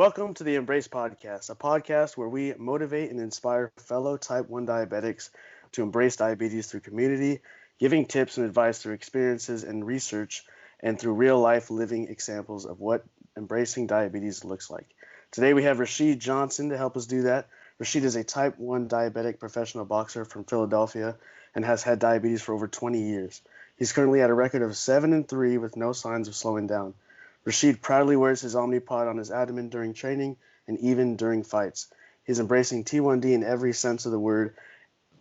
Welcome to the Embrace Podcast, a podcast where we motivate and inspire fellow type 1 diabetics to embrace diabetes through community, giving tips and advice through experiences and research, and through real life living examples of what embracing diabetes looks like. Today we have Rasheed Johnson to help us do that. Rasheed is a type 1 diabetic professional boxer from Philadelphia and has had diabetes for over 20 years. He's currently at a record of 7-3 with no signs of slowing down. Rasheed proudly wears his Omnipod on his abdomen during training and even during fights. He's embracing T1D in every sense of the word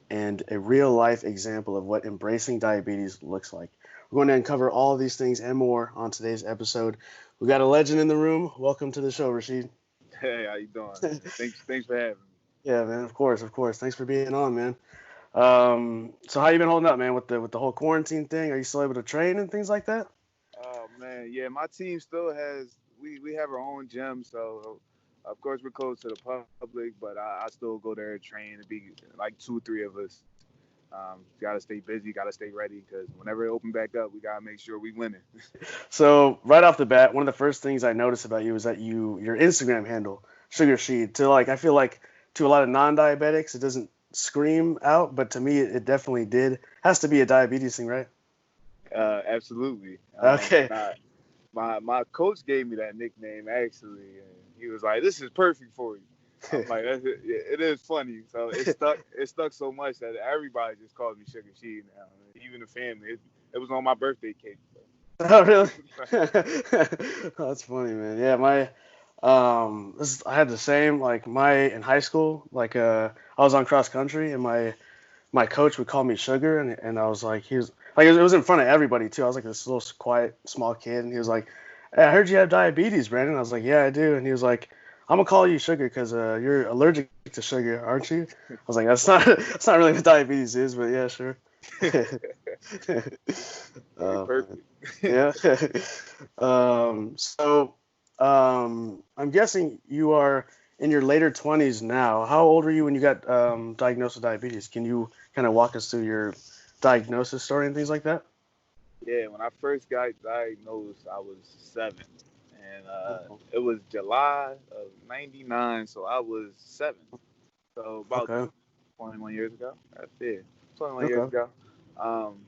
and a real-life example of what embracing diabetes looks like. We're going to uncover all of these things and more on today's episode. We got a legend in the room. Welcome to the show, Rasheed. Hey, how you doing? Thanks for having me. Yeah, man. Of course. Thanks for being on, man. So how you been holding up, man, with the whole quarantine thing? Are you still able to train and things like that? Oh man, yeah, my team still has. We have our own gym, so of course we're closed to the public, but I still go there and train. It'd be like 2-3 of us. Got to stay busy, got to stay ready, because whenever it open back up, we got to make sure we winning. So right off the bat, one of the first things I noticed about you is that your Instagram handle, Sugarsheed, I feel like to a lot of non-diabetics, it doesn't scream out, but to me, it definitely did. Has to be a diabetes thing, right? Absolutely. Okay. My coach gave me that nickname actually, and he was like, "This is perfect for you." I'm like, it is funny. So it stuck so much that everybody just calls me Sugarsheed now. Even the family. It was on my birthday cake. Oh, really? Oh, that's funny, man. Yeah, I had the same, in high school, I was on cross country, and my coach would call me Sugar, and I was like, it was in front of everybody too. I was like this little quiet, small kid, and he was like, "Hey, I heard you have diabetes, Brandon." I was like, "Yeah, I do." And he was like, "I'm gonna call you Sugar because you're allergic to sugar, aren't you?" I was like, That's not really what diabetes is, but yeah, sure." Perfect. Yeah. I'm guessing you are in your later 20s now. How old were you when you got diagnosed with diabetes? Can you kind of walk us through your diagnosis story and things like that? Yeah, when I first got diagnosed, I was 7, and it was July of '99, so I was 7. So about Okay. 21 years ago. That's it. 21 years Okay. ago. Um,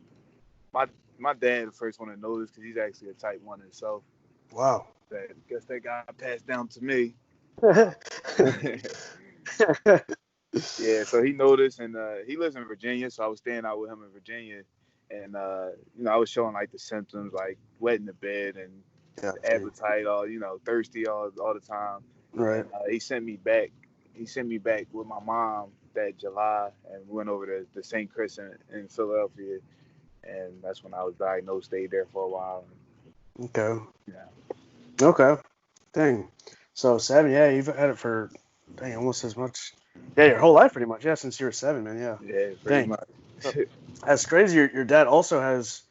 my dad the first one to notice because he's actually a type 1 himself. Wow. Guess that got passed down to me. Yeah, so he noticed, and he lives in Virginia, so I was staying out with him in Virginia, and I was showing like the symptoms, like wet in the bed and Yeah. appetite, all thirsty all the time. Right. And he sent me back. He sent me back with my mom that July, and we went over to St. Chris in Philadelphia, and that's when I was diagnosed. Stayed there for a while. Okay. Yeah. Okay. Dang. So 7, yeah, you've had it for almost as much. Yeah, your whole life pretty much. Yeah, since you were 7, man. Yeah. Yeah, pretty Dang. much. That's crazy. Your dad also has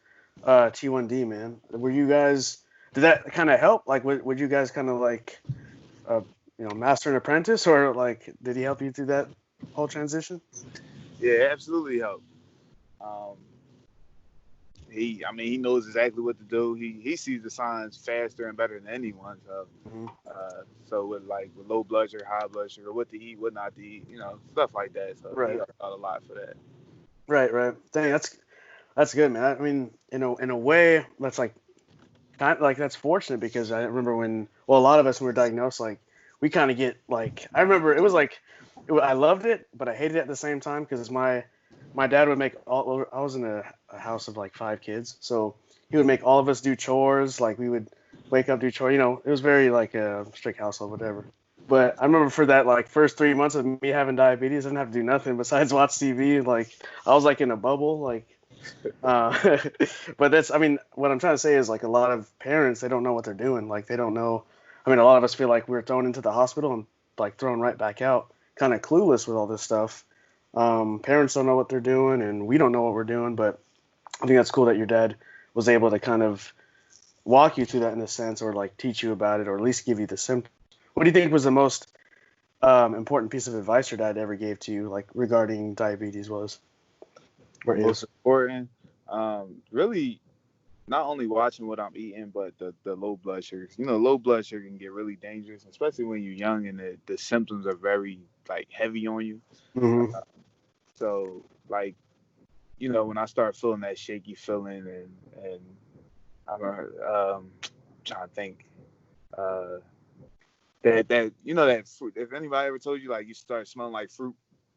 T1D, man. Were you guys? Did that kind of help? Like, would you guys kind of master and apprentice, or did he help you through that whole transition? Yeah, absolutely helped. He knows exactly what to do. He sees the signs faster and better than anyone. So, so with low blood sugar, high blood sugar, what to eat, what not to eat, stuff like that. So Right. he helped out a lot for that. Right. Dang, that's good, man. I mean, in a way, that's that's fortunate because I remember a lot of us when we were diagnosed, we kind of get I remember it was I loved it, but I hated it at the same time because my dad would make I was in a house of 5 kids, so he would make all of us do chores. We would wake up, do chores. It was very a strict household, whatever. But I remember for that first 3 months of me having diabetes, I didn't have to do nothing besides watch TV. I was in a bubble. But what I'm trying to say is a lot of parents, they don't know what they're doing. They don't know. A lot of us feel like we're thrown into the hospital and thrown right back out, kind of clueless with all this stuff. Parents don't know what they're doing, and we don't know what we're doing. But I think that's cool that your dad was able to kind of walk you through that in a sense, or teach you about it, or at least give you the symptoms. What do you think was the most important piece of advice your dad ever gave to you, regarding diabetes was? Or Most is? important, really, not only watching what I'm eating, but the low blood sugar. You know, low blood sugar can get really dangerous, especially when you're young and the symptoms are very like heavy on you. Hmm. So like, you know, when I start feeling that shaky feeling and I'm trying to think uh that you know that fruit. If anybody ever told you like you start smelling like fruit,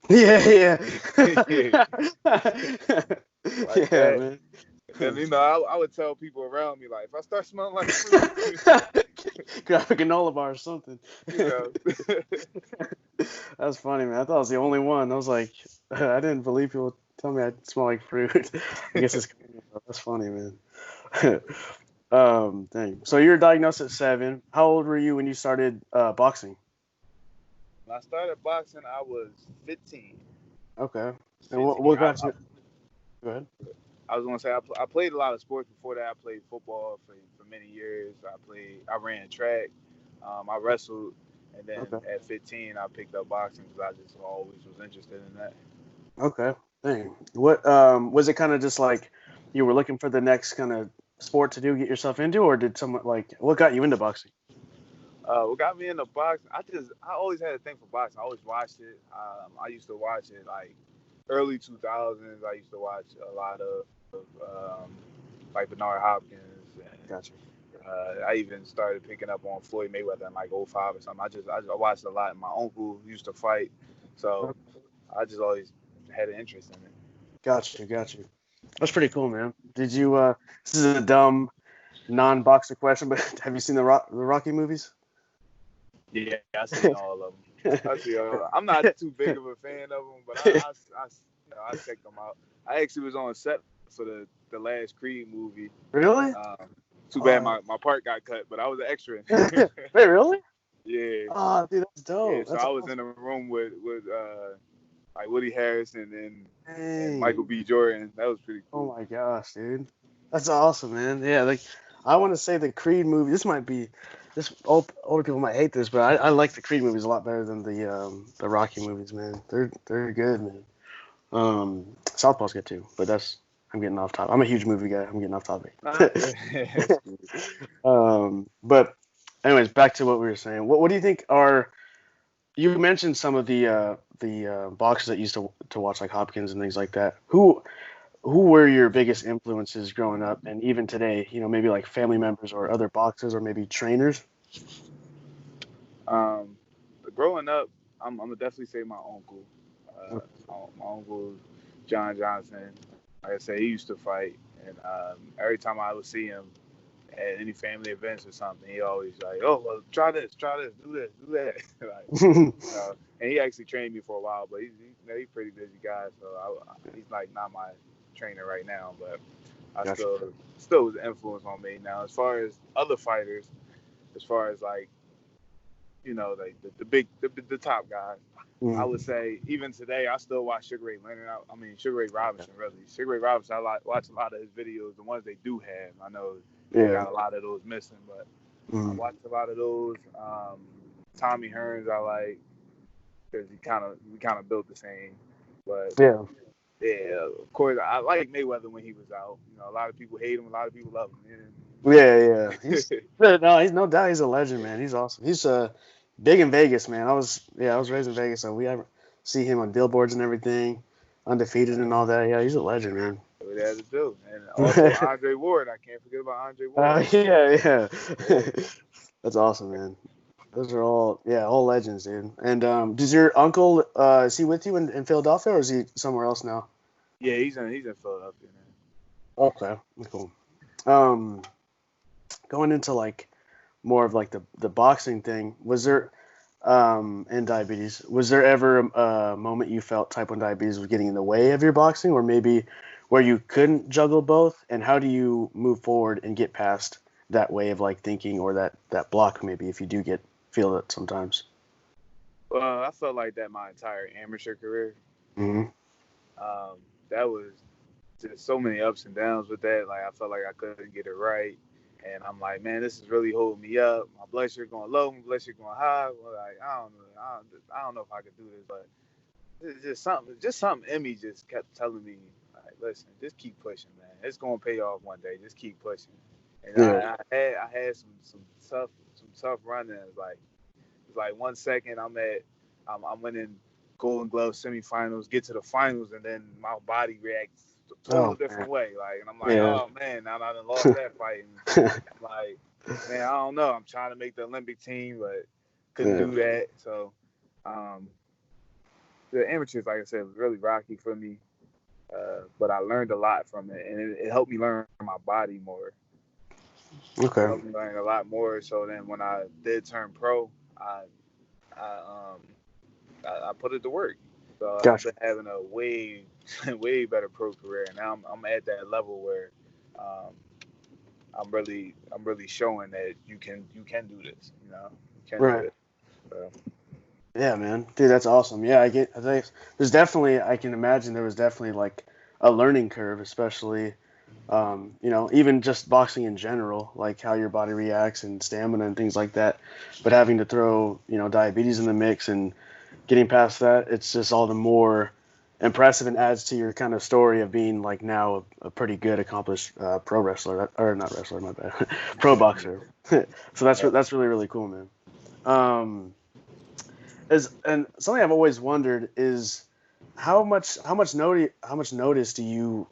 Yeah, yeah. yeah, like Yeah, that. man. And then you know I would tell people around me like if I start smelling like fruit, Grab a granola bar or something. you know. That's funny, man. I thought I was the only one. I was like, I didn't believe people tell me I smell like fruit. I guess it's that's funny, man. Dang. So you were diagnosed at 7. How old were you when you started boxing? When I started boxing, I was 15. Okay. And 15. what got you? Go ahead. I was gonna say I played a lot of sports before that. I played football for many years. I ran track. I wrestled, and then Okay. at 15 I picked up boxing because I just always was interested in that. Okay. Dang. What was it kind of just like you were looking for the next kind of sport to do, get yourself into, or did someone like what got you into boxing? What got me into boxing? I always had a thing for boxing. I always watched it. I used to watch it like early 2000s. I used to watch a lot of like Bernard Hopkins, and Gotcha. I even started picking up on Floyd Mayweather in like '05 or something. I watched a lot. My uncle used to fight, so I just always had an interest in it. Gotcha. Gotcha. That's pretty cool, man. Did you? This is a dumb non-boxer question, but have you seen the Rocky movies? Yeah, I seen all of them. I see all. I'm not too big of a fan of them, but I checked them out. I actually was on set for the last Creed movie. Really? Um, Too bad Oh, my part got cut, but I was an extra. wait, really? Yeah, Oh, dude, that's yeah. dope. So That's I was awesome. in a room with like Woody Harrelson and Michael Dang. B. Jordan. That was pretty Oh cool. my gosh, dude. That's awesome, man. Yeah, like I want to say the Creed movie. This might be this older people might hate this, but I like the Creed movies a lot better than the Rocky movies, man. They're good, man. Southpaw's good too, but that's I'm getting off topic. I'm a huge movie guy. I'm getting off topic. Nah, that's cool. But anyways, back to what we were saying. What do you think are you mentioned some of the boxers that used to watch like Hopkins and things like that. Who were your biggest influences growing up and even today? You know, maybe like family members or other boxers or maybe trainers. Um, Growing up, I'm gonna definitely say my uncle. My uncle John Johnson. Like I said, he used to fight, and every time I would see him at any family events or something, he always like, "Oh, well, try this, do this, do that." Like, you know, and he actually trained me for a while, but he's a pretty busy guy, so he's like not my trainer right now, but I Gotcha. still was an influence on me. Now, as far as other fighters, as far as like you know, like the top guys. I Mm. would say even today, I still watch Sugar Ray Leonard. I mean Sugar Ray Robinson, really. Sugar Ray Robinson, watch a lot of his videos. The ones they do have, I know they Yeah. got a lot of those missing, but I Mm. watch a lot of those. Tommy Hearns, I like because we kind of built the same. But Yeah. yeah, of course, I like Mayweather when he was out. You know, a lot of people hate him, a lot of people love him. Yeah. Yeah. He's no doubt he's a legend, man. He's awesome. He's big in Vegas, man. I was raised in Vegas, so we see him on billboards and everything, undefeated and all that. Yeah, he's a legend, man. What they had to do, and also Andre Ward. I can't forget about Andre Ward. Yeah, yeah. Yeah. That's awesome, man. Those are all legends, dude. And does your uncle is he with you in Philadelphia or is he somewhere else now? Yeah, he's in Philadelphia now. Okay, cool. Um, Going into like more of like the boxing thing, was there and diabetes, was there ever a moment you felt type 1 diabetes was getting in the way of your boxing or maybe where you couldn't juggle both? And how do you move forward and get past that way of like thinking or that block maybe if you do feel it sometimes? Well, I felt like that my entire amateur career. Hmm. Um, that was just so many ups and downs with that. Like I felt like I couldn't get it right, and I'm like, man, this is really holding me up. My blood sugar going low, my blood sugar going high. Well, like I don't know if I could do this, but it's just something in me just kept telling me like listen, just keep pushing, man. It's gonna pay off one day. Just keep pushing. And Yeah. I had some tough run-ins. Like it's like 1 second I'm winning Golden Glove semifinals, get to the finals, and then my body reacts a total Oh man. different way. Like, and I'm like, Yeah. oh man, now I done lost that fight. And I'm like, man, I don't know. I'm trying to make the Olympic team, but couldn't Yeah. do that. So, um, the amateurs, like I said, was really rocky for me. But I learned a lot from it, and it helped me learn my body more. Okay. Helped me learn a lot more. So then when I did turn pro, I I um I put it to work. So I've Gotcha. been having a way better pro career. And now I'm at that level where um, I'm really showing that you can do this. You can do Right. this. So, Yeah, man. Dude, that's awesome. Yeah, I think there's definitely, I can imagine there was definitely like a learning curve, especially, even just boxing in general, like how your body reacts and stamina and things like that. But having to throw, diabetes in the mix and getting past that, it's just all the more impressive and adds to your kind of story of being like now a pretty good, accomplished pro wrestler, or not wrestler, my bad, pro boxer. So that's really, really cool, man. Um, and something I've always wondered is how much notice do you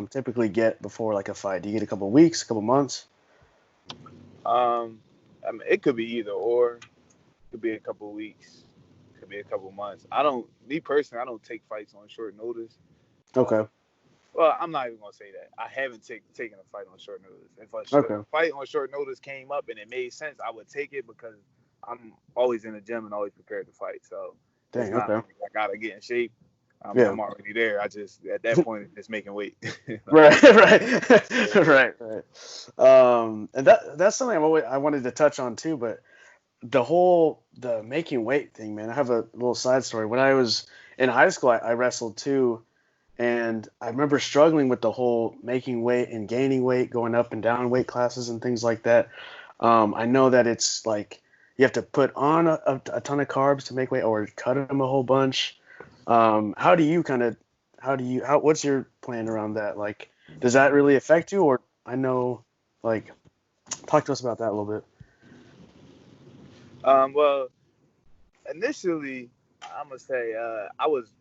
typically get before like a fight? Do you get a couple weeks, a couple months? I mean, it could be either or. It could be a couple weeks. It could be a couple months. Me personally, I don't take fights on short notice. Uh, Okay. well, I'm not even gonna say that. I haven't taken a fight on short notice. If Okay. a fight on short notice came up and it made sense, I would take it because I'm always in the gym and always prepared to fight. So it's Dang. not Okay. like I gotta get in shape. Yeah. I'm already there. I just at that point it's just making weight. Like, Right. Right. yeah. Right. Right. And that's something I wanted to touch on too, but the making weight thing, man. I have a little side story. When I was in high school, I wrestled too, and I remember struggling with the whole making weight and gaining weight, going up and down weight classes and things like that. I know that it's like you have to put on a ton of carbs to make weight or cut them a whole bunch. How do you kind of, what's your plan around that? Like, does that really affect you? Or I know, like, talk to us about that a little bit. Well, initially, I'm gonna say I was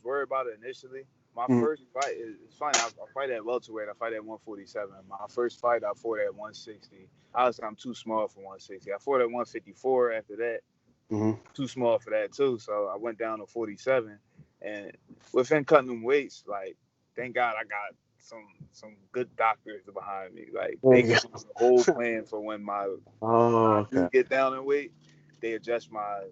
worried about it initially. My Mm, first fight is it's funny. I fight at welterweight. I fight at 147. My first fight I fought at 160. Obviously, I'm too small for 160. I fought at 154 after that. mm, Too small for that too. So I went down to 47. And within cutting them weights, like thank God I got some good doctors behind me. Like there they you gave me a whole plan for when Oh, I do okay. get down in weight, they adjust my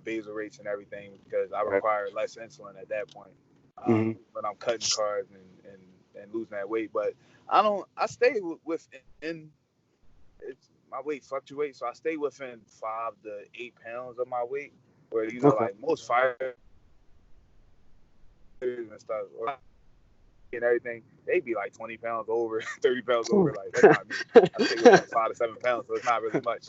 basal rates and everything because I Right. require less insulin at that point. Hmm. When I'm cutting carbs and losing that weight, but I stay within it's my weight fluctuates, so I stay within 5 to 8 pounds of my weight. Where Okay. like most fighters and stuff and everything, they be like 20 pounds over, 30 pounds over. Like that's not me. I stay within 5 to 7 pounds, so it's not really much.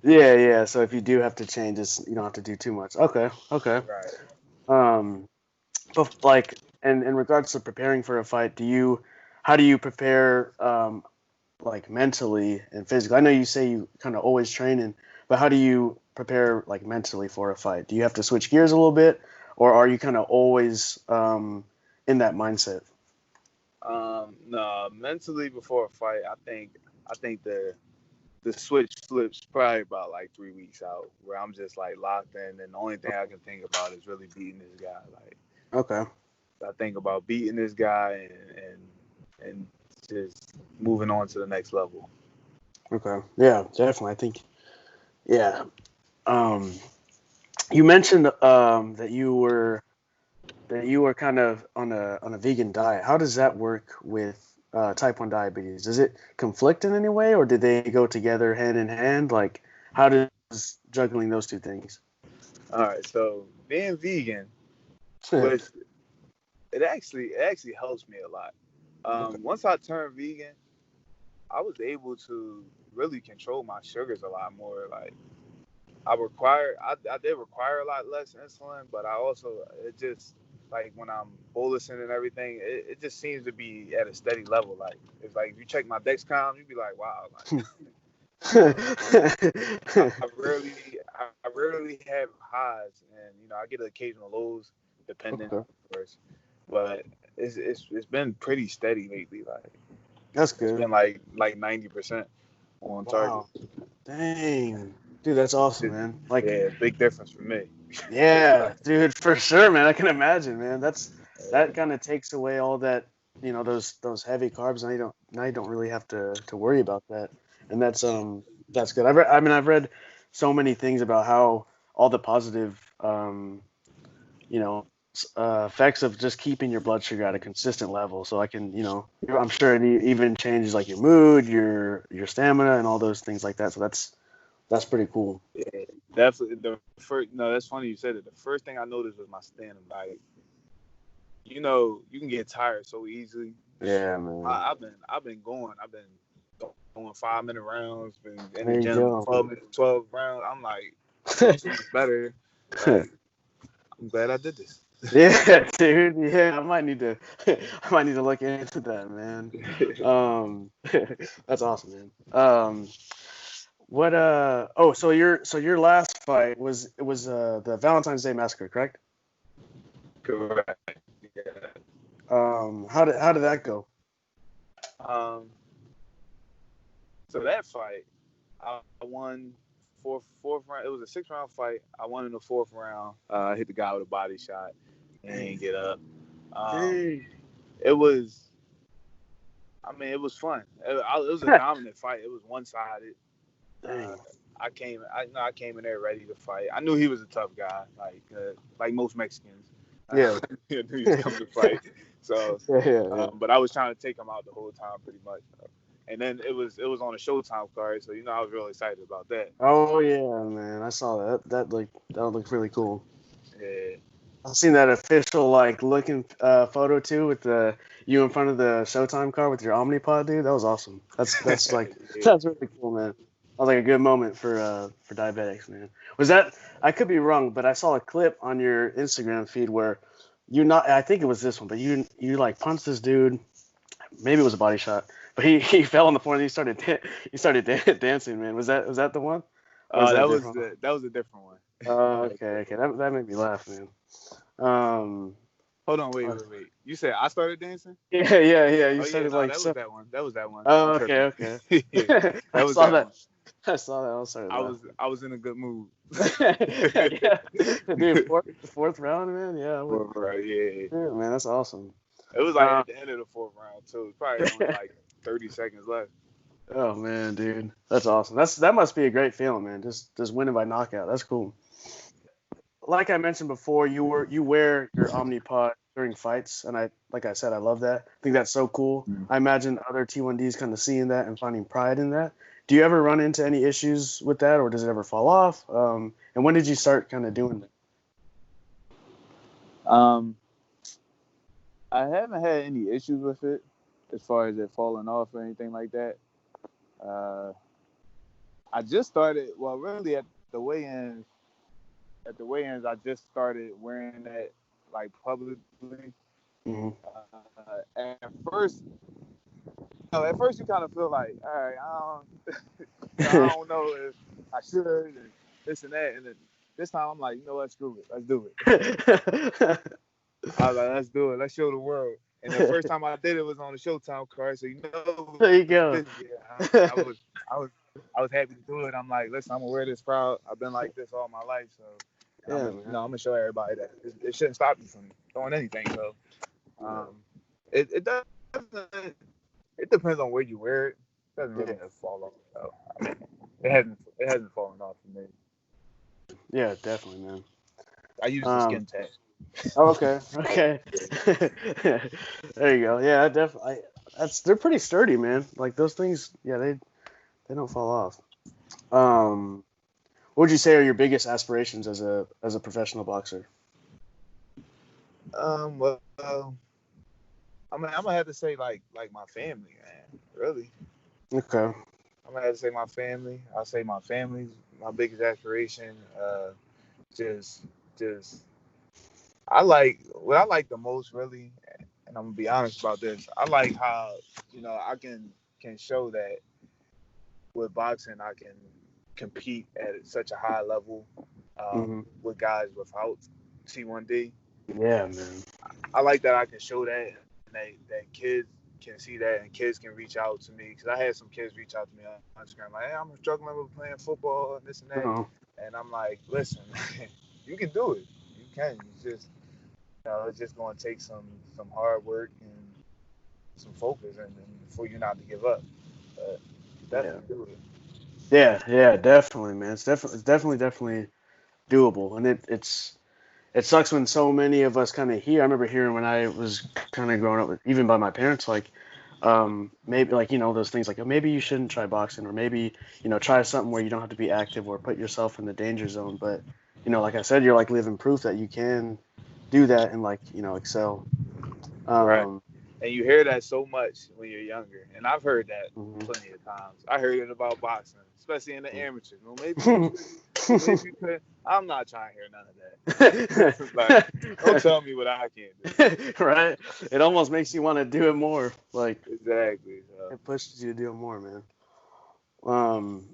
Yeah, yeah. So if you do have to change this, you don't have to do too much. Okay, okay. Right. Um, but like, and in regards to preparing for a fight, how do you prepare, like mentally and physically? I know you say you kind of always training, but how do you prepare like mentally for a fight? Do you have to switch gears a little bit, or are you kind of always in that mindset? No, mentally before a fight, I think the switch flips probably about like 3 weeks out, where I'm just like locked in, and the only thing I can think about is really beating this guy. Like Okay. I think about beating this guy and just moving on to the next level. Okay. Yeah, definitely. I think. Yeah. Um, you mentioned that you were kind of on a vegan diet. How does that work with type 1 diabetes? Does it conflict in any way, or did they go together hand in hand? Like, how does juggling those two things? All right, so being vegan, which it actually helps me a lot. Okay. Once I turned vegan, I was able to really control my sugars a lot more. Like I did require a lot less insulin, but I also it just like when I'm bolusing and everything, it just seems to be at a steady level. Like it's like if you check my Dexcom, you'd be like, wow, like I rarely have highs, and I get occasional lows, depending, Okay, of course. But it's been pretty steady lately. Like that's it's good. been like 90% on target. Wow, dang, dude, that's awesome, man. Like, Yeah, big difference for me. yeah, dude, for sure, man. I can imagine, man. That kind of takes away all that, those heavy carbs. Now you don't really have to worry about that, and that's good. I've read so many things about how all the positive you know effects of just keeping your blood sugar at a consistent level. So I'm sure it even changes like your mood, your stamina, and all those things like that. So that's pretty cool. Yeah, definitely. The first, no, that's funny you said it. The first thing I noticed was my stamina. Like, you can get tired so easily. Yeah, man. I've been going 5-minute rounds, been in the There you gym go. 12 rounds. I'm like, feeling so much better. Like, I'm glad I did this. Yeah, dude. Yeah, I might need to look into that, man. Um, that's awesome, man. What oh, so your last fight was the Valentine's Day Massacre, correct? Correct. Yeah. How did that go? Um. So that fight, I won fourth round. It was a 6-round fight. I won in the fourth round. I hit the guy with a body shot and he didn't get up. Um, Dang. it was. I mean, it was fun. It was a dominant fight. It was one-sided. Uh, Dang. I came in there ready to fight. I knew he was a tough guy, like most Mexicans. Yeah. I knew he was coming to fight. So, Yeah, yeah, but I was trying to take him out the whole time, pretty much. And then it was on a Showtime card, so I was really excited about that. Oh yeah, man. I saw that. That looked really cool. Yeah, I've seen that official like looking photo too with you in front of the Showtime car with your Omnipod, dude. That was awesome. That's like yeah. that's really cool, man. That was like a good moment for diabetics, man. Was that I could be wrong, but I saw a clip on your Instagram feed where you not I think it was this one, but you like punched this dude. Maybe it was a body shot, but he fell on the floor and he started dancing, man. Was that the one, or is that different? That was a different one. Oh, That was a okay, okay. different one. That made me laugh, man. Um, Hold on, uh, wait. You said I started dancing? yeah, yeah, yeah. You Oh yeah, started no, like that was so. that one. That was that one. Oh, I'm okay, tripping. okay. Yeah, that I was saw that that. one. I saw that. I was sorry to laugh. I was in a good mood. Yeah, dude. Fourth round, man. Yeah, Right, yeah. yeah, man. That's awesome. It was like Uh, at the end of the fourth round too. Probably only like 30 seconds left. oh man, dude. That's awesome. That must be a great feeling, man. Just winning by knockout. That's cool. Like I mentioned before, you wear your Omnipod during fights, and like I said, I love that. I think that's so cool. I imagine other T1Ds kind of seeing that and finding pride in that. Do you ever run into any issues with that, or does it ever fall off? And when did you start kind of doing that? Um, I haven't had any issues with it as far as it falling off or anything like that. Uh, I just started. Well, really the weigh-ins. At the weigh-ins, I just started wearing that like publicly. Hmm. At first, at first you kind of feel like, all right, I don't know if I should and this and that. And then this time I'm like, what, screw it, let's do it. I was like, let's do it, let's show the world. And the first time I did it was on the Showtime card, so There you go. yeah, I was happy to do it. I'm like, listen, I'm gonna wear this proud. I've been like this all my life, so and Yeah, man. I'm gonna show everybody that it shouldn't stop you from doing anything. So um, it doesn't. It depends on where you wear it. It doesn't really Yeah, fall off. So I mean, it hasn't fallen off for me. yeah, definitely, man. I use the Um, skin tag. oh, okay, okay. There you go. Yeah, definitely. They're pretty sturdy, man. Like those things, yeah, they don't fall off. Um, what would you say are your biggest aspirations as a professional boxer? Well, I mean, I'm gonna have to say like my family, man. Really, Okay. I'm gonna have to say my family. I'll say my family's my biggest aspiration. Just, just what I like the most really, and I'm gonna be honest about this. I like how I can show that with boxing I can compete at such a high level Mm-hmm. with guys without T1D. Yeah, man. I like that I can show that, and that kids can see that, and kids can reach out to me because I had some kids reach out to me on Instagram like, "Hey, I'm struggling with playing football and this and that," Oh, and I'm like, "Listen, you can do it. You can. You just it's just going to take some hard work and some focus, and for you not to give up. But yeah. definitely do it." Yeah, definitely, man. It's definitely doable, and it sucks when so many of us kind of hear. I remember hearing when I was kind of growing up, even by my parents, like, maybe like those things like, oh, maybe you shouldn't try boxing, or maybe try something where you don't have to be active or put yourself in the danger zone. But like I said, you're like living proof that you can do that and like excel. Right. Um, And you hear that so much when you're younger, and I've heard that mhm. plenty of times. I heard it about boxing, especially in the amateurs. Well, maybe you should. Well, maybe you could. I'm not trying to hear none of that. Like, don't tell me what I can't do. Right? It almost makes you want to do it more. Like Exactly. So. it pushes you to do it more, man. Um,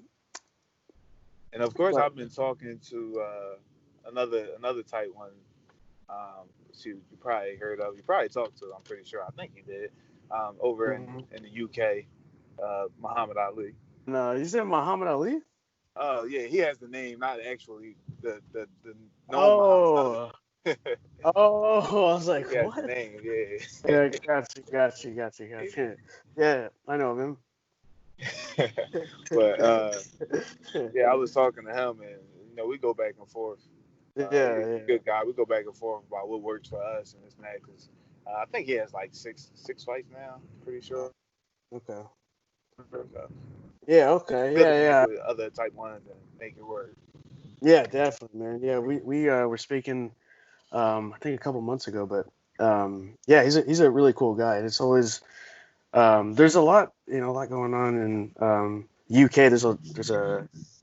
And of course, but I've been talking to another type one. You probably heard of. You probably talked to. I'm pretty sure. I think you did. Over mhm. in the UK, Muhammad Ali. No, you said Muhammad Ali? Oh yeah, he has the name, not actually the known Muhammad Oh, Ali. oh, I was like, He has the what? name, yeah. Yeah, got you. Yeah, I know of him. But yeah, I was talking to him, and we go back and forth. Yeah, He a yeah. good guy. We go back and forth about what works for us and this and that. Cause I think he has like six fights now. Pretty sure. Okay. So Yeah, okay. good to Yeah, connect yeah. with other type ones and make it work. Yeah, definitely, man. Yeah, we were speaking I think a couple months ago, but yeah, he's a really cool guy. And it's always there's a lot, a lot going on in UK. There's a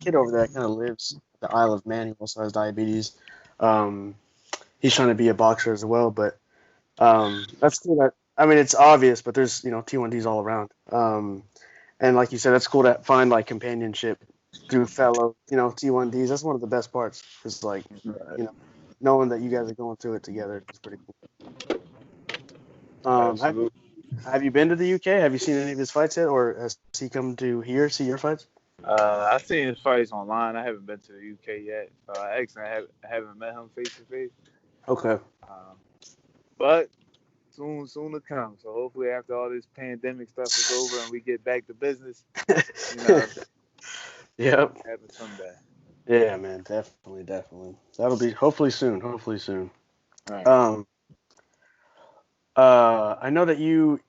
kid over there that kind of lives at the Isle of Man. He also has diabetes. Um, he's trying to be a boxer as well, but that's cool. That I mean, it's obvious, but there's T1Ds all around. And like you said, that's cool to find like companionship through fellow T1Ds. That's one of the best parts. Is like Right. you know knowing that you guys are going through it together. It's pretty cool. Absolutely. Have you been to the UK? Have you seen any of his fights yet, or has he come to here see your fights? I've seen his fights online. I haven't been to the UK yet. I actually haven't met him face to face. Okay. Um, but soon to come. So hopefully after all this pandemic stuff is over and we get back to business, you know, Yep. happen someday. Yeah, man. Definitely. That'll be hopefully soon. Hopefully soon. All right. Um. I know that you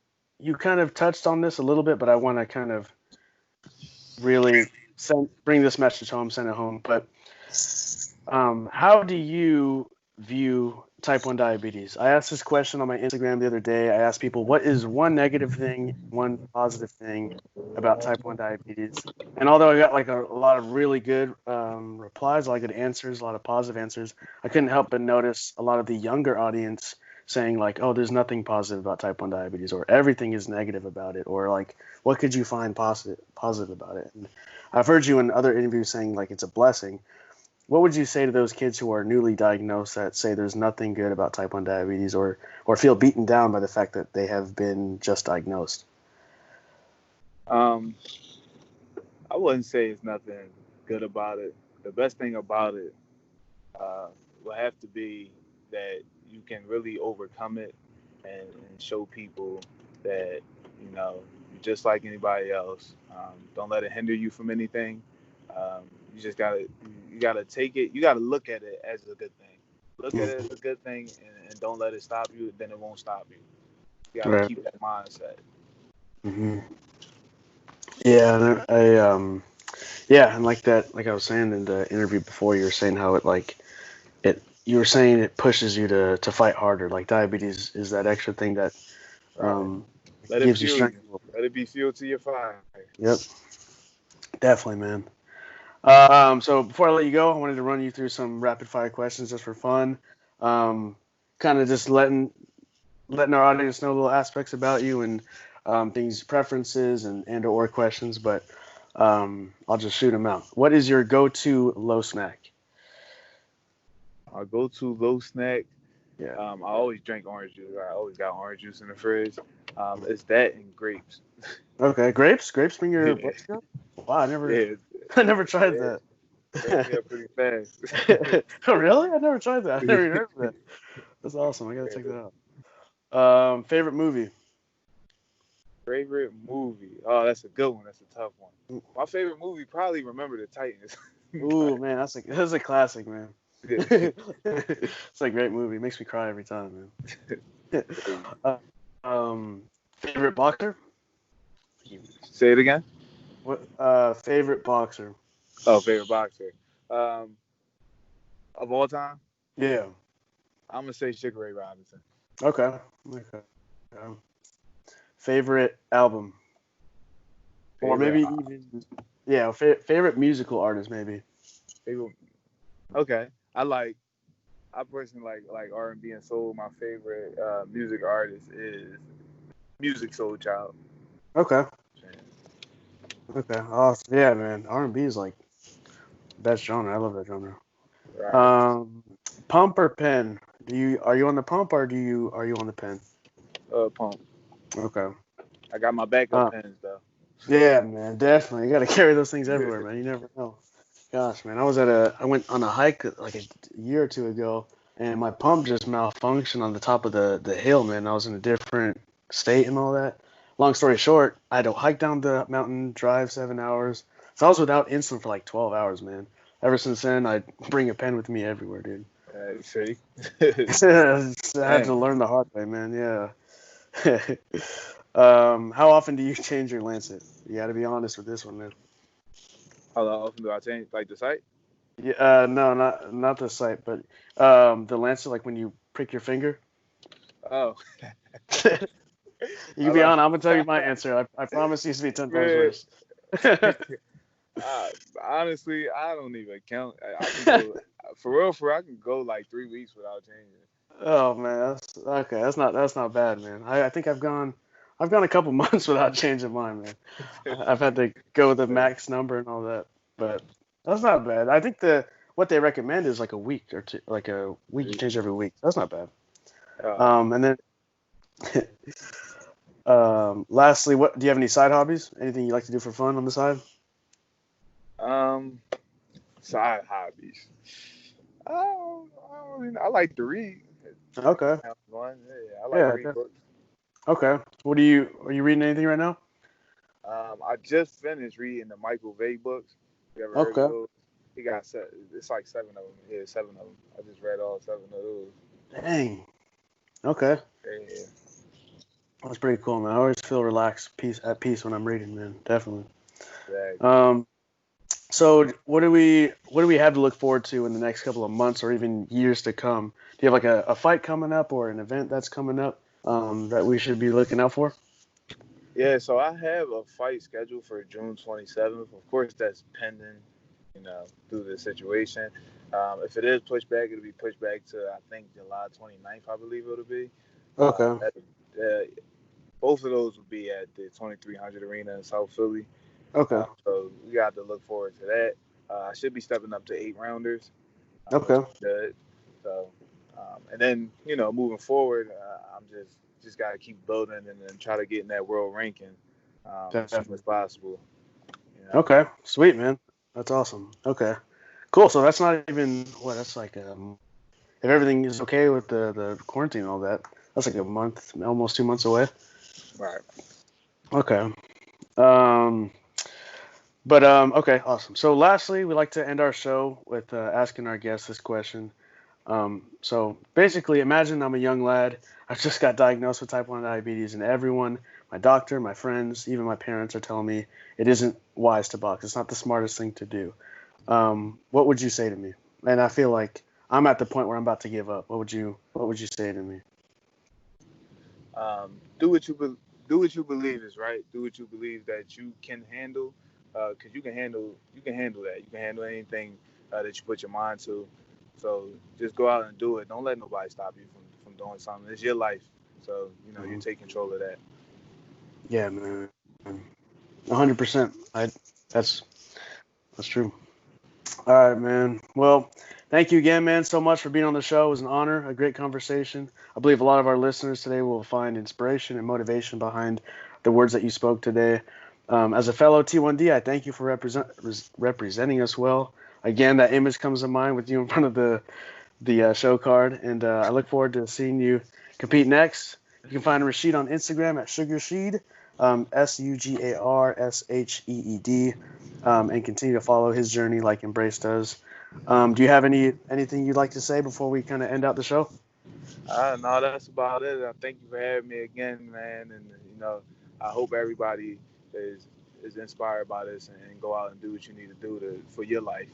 kind of touched on this a little bit, but I want to kind of really bring this message home, send it home. But how do you view type 1 diabetes? I asked this question on my Instagram the other day. I asked people, what is one negative thing, one positive thing about type 1 diabetes? And although I got like a lot of really good replies, a lot of good answers, a lot of positive answers, I couldn't help but notice a lot of the younger audience saying like, oh, there's nothing positive about type 1 diabetes, or everything is negative about it, or like, what could you find positive about it? And I've heard you in other interviews saying like it's a blessing. What would you say to those kids who are newly diagnosed that say there's nothing good about type 1 diabetes, or feel beaten down by the fact that they have been just diagnosed? Um, I wouldn't say it's nothing good about it. The best thing about it uh, will have to be that you can really overcome it and show people that you're just like anybody else. Don't let it hinder you from anything. You just gotta take it. You gotta look at it as a good thing. Look at it as a good thing, and don't let it stop you. Then it won't stop you. You gotta Right. keep that mindset. Hmm. Yeah, and yeah, and like that, like I was saying in the interview before, you were saying how you were saying it pushes you to fight harder. Like diabetes is that extra thing that Right. um, Let it gives you fuel strength. you. Let it be fuel to your fire. Yep, definitely, man. So before I let you go, I wanted to run you through some rapid fire questions just for fun. Um, kind of just letting our audience know little aspects about you and things, preferences, and or questions. But I'll just shoot them out. What is your go-to low snack? Our go-to low snack. Yeah. I always drink orange juice. I always got orange juice in the fridge. It's that and grapes. Okay. Grapes. Grapes bring your Yeah, blood sugar up? Wow. I never. yeah, I never tried yeah. that. Bring me up pretty fast. Oh, really? I never tried that. I never even heard of that. That's awesome. I gotta check that out. Favorite movie? Favorite movie? Oh, that's a good one. That's a tough one. My favorite movie probably Remember the Titans. Ooh, But, man, that's a classic, man. yeah. It's a great movie. It makes me cry every time, man. uh, favorite boxer? Say it again. What? Favorite boxer? Oh, favorite boxer. Um, of all time, Yeah. I'm gonna say Sugar Ray Robinson. Okay. Okay. Um, favorite album, or Favorite, maybe even yeah, favorite musical artist, maybe. favorite. Okay, I personally like R&B and soul. My favorite music artist is Music Soul Child. Okay. Okay. Awesome. Yeah, man. R&B is like best genre. I love that genre. Right. Um, pump or pen? Are you on the pump or are you on the pen? Pump. Okay. I got my backup Uh, pens though. yeah, man, definitely. You got to carry those things everywhere, man. You never know. Gosh, man, I went on a hike like a year or two ago, and my pump just malfunctioned on the top of the hill, man. I was in a different state and all that. Long story short, I had to hike down the mountain, drive 7 hours. So I was without insulin for like 12 hours, man. Ever since then, I bring a pen with me everywhere, dude. See. I had to Dang. learn the hard way, man. Yeah. How often do you change your lancet? You got to be honest with this one, man. How often do I change like the site? Yeah, no, not the site, but the lancet, like when you prick your finger. Oh, You I can be like. honest. I'm gonna tell you my answer. I promise you to be 10 times Man, worse. I, honestly, I don't even count. I can go for real. I can go like 3 weeks without changing. Oh man, that's okay. That's not bad, man. I think I've gone a couple months without changing mine, man. I've had to go with the max number and all that, but that's not bad. I think what they recommend is like a week or two, like a week you change every week. That's not bad. And then lastly, what do you have any side hobbies? Anything you like to do for fun on the side? Um, side hobbies. I like to read. That Okay. counts as one. Yeah, I like Yeah. reading books. Okay. Are you reading anything right now? I just finished reading the Michael Bay books. You ever heard of Okay. those? He got it's like seven of them. Yeah, seven of them. I just read all seven of those. Dang. Okay. Yeah, That's pretty cool, man. I always feel relaxed, at peace when I'm reading, man. Definitely. exactly. Um, so what do we have to look forward to in the next couple of months or even years to come? Do you have like a fight coming up or an event that's coming up that we should be looking out for? Yeah, so I have a fight scheduled for June 27th. Of course, that's pending, due to the situation. If it is pushed back, it'll be pushed back to, I think, July 29th, I believe it'll be. Okay. Uh, both of those will be at the 2300 Arena in South Philly. Okay. So we got to look forward to that. I should be stepping up to 8 rounders, which is Okay. good. So, and then moving forward, I'm just got to keep building and then try to get in that world ranking as soon as Definitely. possible. You know. Okay. Sweet, man. That's awesome. Okay. Cool. So that's not even what that's like. If everything is okay with the quarantine and all that, that's like a month, almost 2 months away. Right. Okay. Um, okay, awesome. So lastly, we like to end our show with asking our guests this question. So basically, imagine I'm a young lad. I've just got diagnosed with type 1 diabetes, and everyone, my doctor, my friends, even my parents are telling me it isn't wise to box. It's not the smartest thing to do. What would you say to me? And I feel like I'm at the point where I'm about to give up. What would you say to me? Do what do what you believe is right. Do what you believe that you can handle, because you can handle that. You can handle anything that you put your mind to. So just go out and do it. Don't let nobody stop you from doing something. It's your life, so you Mhm. take control of that. Yeah, man. 100%. That's that's true. All right, man. Well, thank you again, man, so much for being on the show. It was an honor, a great conversation. I believe a lot of our listeners today will find inspiration and motivation behind the words that you spoke today. As a fellow T1D, I thank you for representing us well. Again, that image comes to mind with you in front of the show card, and I look forward to seeing you compete next. You can find Rasheed on Instagram at Sugarsheed, Sugarsheed, and continue to follow his journey like Embrace does. Do you have anything you'd like to say before we kind of end out the show? No, that's about it. Thank you for having me again, man. And I hope everybody is inspired by this and go out and do what you need to do for your life.